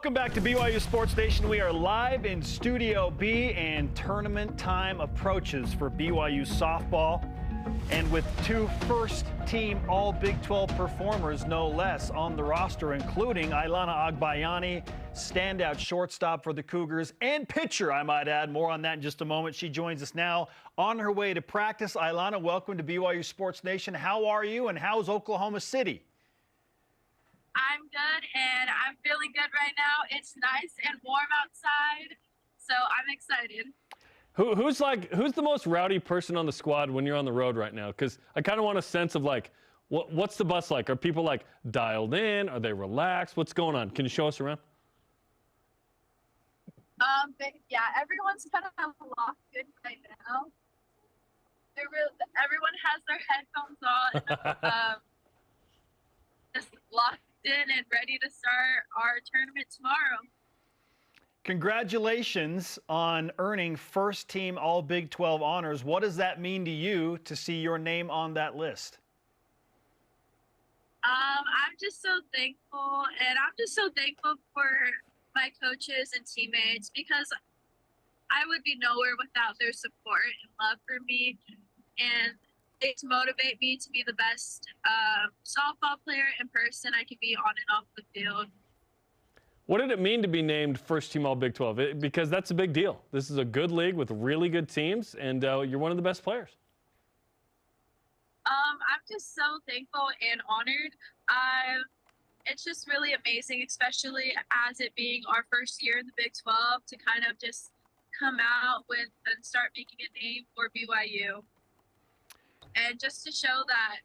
Welcome back to BYU Sports Nation. We are live in Studio B, and tournament time approaches for BYU Softball. And with two first-team All-Big 12 performers, no less, on the roster, including Ailana Agbayani, standout shortstop for the Cougars, and pitcher, I might add. More on that in just a moment. She joins us now on her way to practice. Ailana, welcome to BYU Sports Nation. How are you, and how's Oklahoma City? I'm good, and I'm feeling good right now. It's nice and warm outside, so I'm excited. Who's the most rowdy person on the squad when you're on the road right now? Because I kind of want a sense of like, what's the bus like? Are people like dialed in? Are they relaxed? What's going on? Can you show us around? Yeah, everyone's kind of locked in right now. Everyone has their headphones on, just locked in and ready to start our tournament tomorrow. Congratulations on earning first-team All-Big 12 honors. What does that mean to you to see your name on that list? I'm just so thankful, and I'm just so thankful for my coaches and teammates, because I would be nowhere without their support and love for me, and they motivate me to be the best softball player and person I can be on and off the field. What did it mean to be named first team All-Big 12? Because that's a big deal. This is a good league with really good teams, and you're one of the best players. I'm just so thankful and honored. It's just really amazing, especially as it being our first year in the Big 12, to kind of just come out with and start making a name for BYU. And just to show that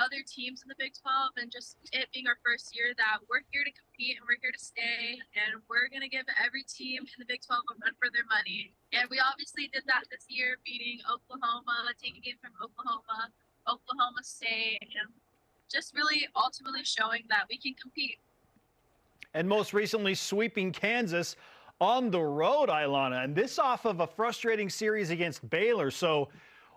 other teams in the Big 12, and just it being our first year, that we're here to compete and we're here to stay, and we're going to give every team in the Big 12 a run for their money. And we obviously did that this year, beating Oklahoma, taking it from Oklahoma State, and just really ultimately showing that we can compete. And most recently, sweeping Kansas on the road, Ailana, and this off of a frustrating series against Baylor. So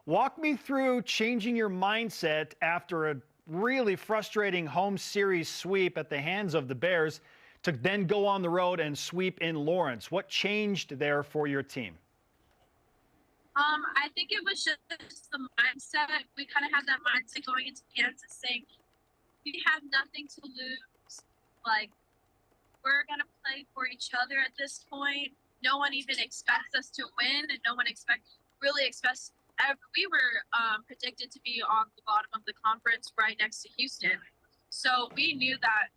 walk me through changing your mindset after a really frustrating home series sweep at the hands of the Bears to then go on the road and sweep in Lawrence. What changed there for your team? I think it was just the mindset. We kind of had that mindset going into Kansas, saying we have nothing to lose. Like, we're going to play for each other at this point. No one even expects us to win, and no one really expects. We were predicted to be on the bottom of the conference right next to Houston. So we knew that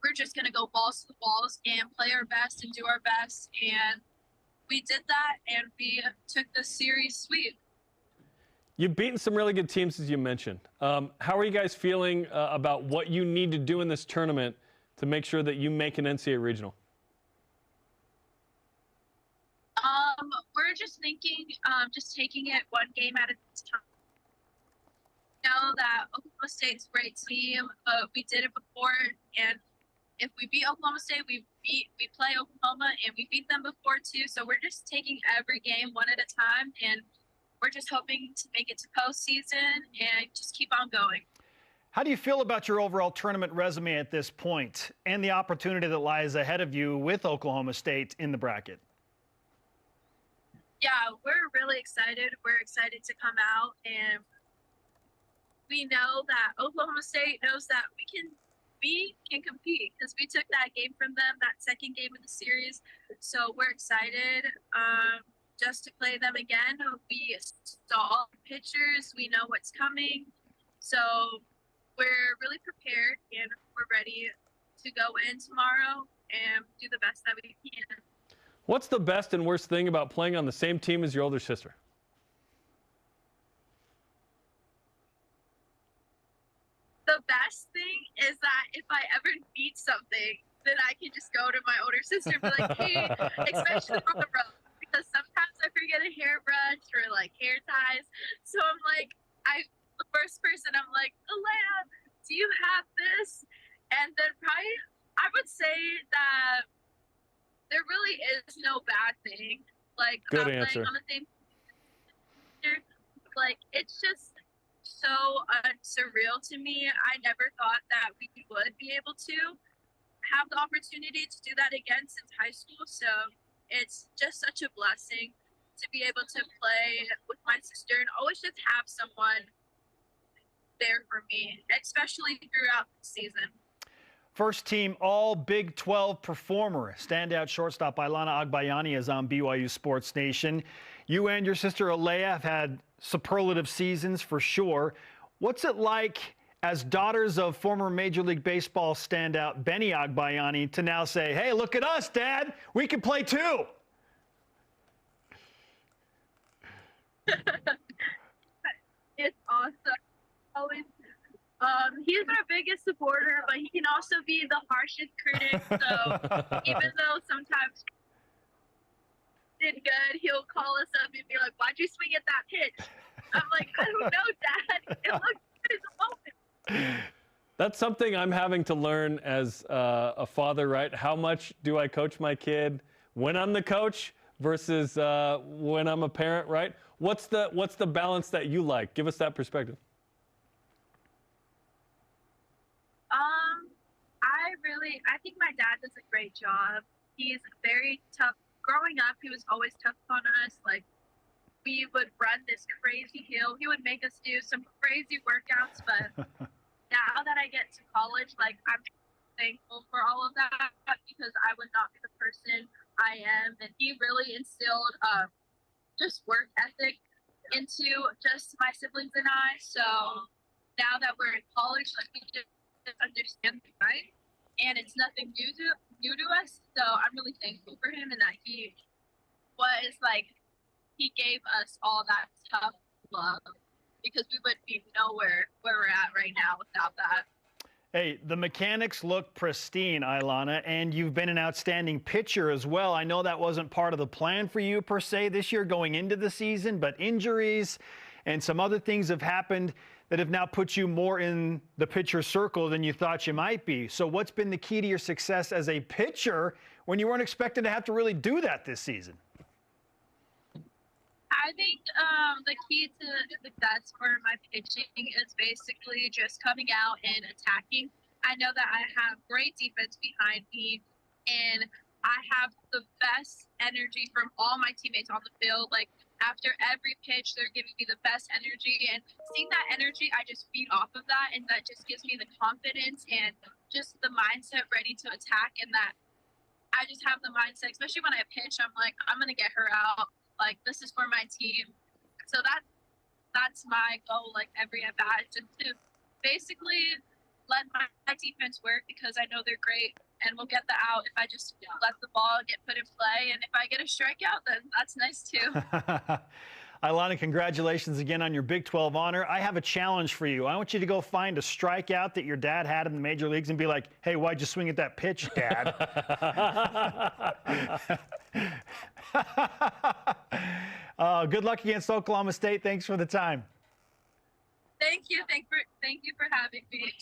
we're just going to go balls to the walls and play our best and do our best. And we did that, and we took the series sweep. You've beaten some really good teams, as you mentioned. How are you guys feeling about what you need to do in this tournament to make sure that you make an NCAA regional? We're just thinking, just taking it one game at a time. Know that Oklahoma State's a great team, but we did it before, and if we beat Oklahoma State, we play Oklahoma, and we beat them before too. So we're just taking every game one at a time, and we're just hoping to make it to postseason and just keep on going. How do you feel about your overall tournament resume at this point and the opportunity that lies ahead of you with Oklahoma State in the bracket? Yeah, we're really excited. We're excited to come out, and we know that Oklahoma State knows that we can compete, because we took that game from them, that second game of the series. So we're excited just to play them again. We saw all the pictures. We know what's coming. So we're really prepared, and we're ready to go in tomorrow and do the best that we can. What's the best and worst thing about playing on the same team as your older sister? The best thing is that if I ever need something, then I can just go to my older sister and be like, hey, especially on the road, because sometimes I forget a hairbrush or like hair ties. So I'm like, the first person, I'm like, Ailana, do you have this? And then probably I would say that there really is no bad thing. Like, good about answer. Playing on the same team. Like, it's just so surreal to me. I never thought that we would be able to have the opportunity to do that again since high school. So it's just such a blessing to be able to play with my sister and always just have someone there for me, especially throughout the season. First team all Big 12 performer, standout shortstop Ailana Agbayani is on BYU Sports Nation. You and your sister Alea have had superlative seasons for sure. What's it like as daughters of former Major League Baseball standout Benny Agbayani to now say, hey, look at us, Dad, we can play too? It's awesome. Always, he's our biggest supporter, but he can also be the harshest critic. So even though sometimes did good, he'll call us up and be like, why'd you swing at that pitch? I'm like, I don't know, Dad. It looks good at the moment. That's something I'm having to learn as a father, right? How much do I coach my kid when I'm the coach versus when I'm a parent, right? What's the balance that you like? Give us that perspective. I think my dad does a great job. He's very tough. Growing up, he was always tough on us. Like, we would run this crazy hill. He would make us do some crazy workouts, but now that I get to college, like, I'm thankful for all of that because I would not be the person I am. And he really instilled just work ethic into just my siblings and I. So now that we're in college, like, we just understand the right, and it's nothing new to us. So I'm really thankful for him and that he gave us all that tough love because we wouldn't be nowhere where we're at right now without that. Hey, the mechanics look pristine, Ailana, and you've been an outstanding pitcher as well. I know that wasn't part of the plan for you per se this year going into the season, but injuries and some other things have happened that have now put you more in the pitcher circle than you thought you might be. So what's been the key to your success as a pitcher when you weren't expected to have to really do that this season? I think the key to success for my pitching is basically just coming out and attacking. I know that I have great defense behind me, and I have the best energy from all my teammates on the field. Like, after every pitch, they're giving me the best energy, and seeing that energy, I just feed off of that, and that just gives me the confidence and just the mindset ready to attack, and that I just have the mindset, especially when I pitch, I'm like, I'm going to get her out. Like, this is for my team. So that's my goal, like, every at-bat, just to basically let my defense work because I know they're great. And we'll get the out if I just let the ball get put in play. And if I get a strikeout, then that's nice too. Ailana, congratulations again on your Big 12 honor. I have a challenge for you. I want you to go find a strikeout that your dad had in the major leagues and be like, hey, why'd you swing at that pitch, Dad? Good luck against Oklahoma State. Thanks for the time. Thank you. Thank you for having me.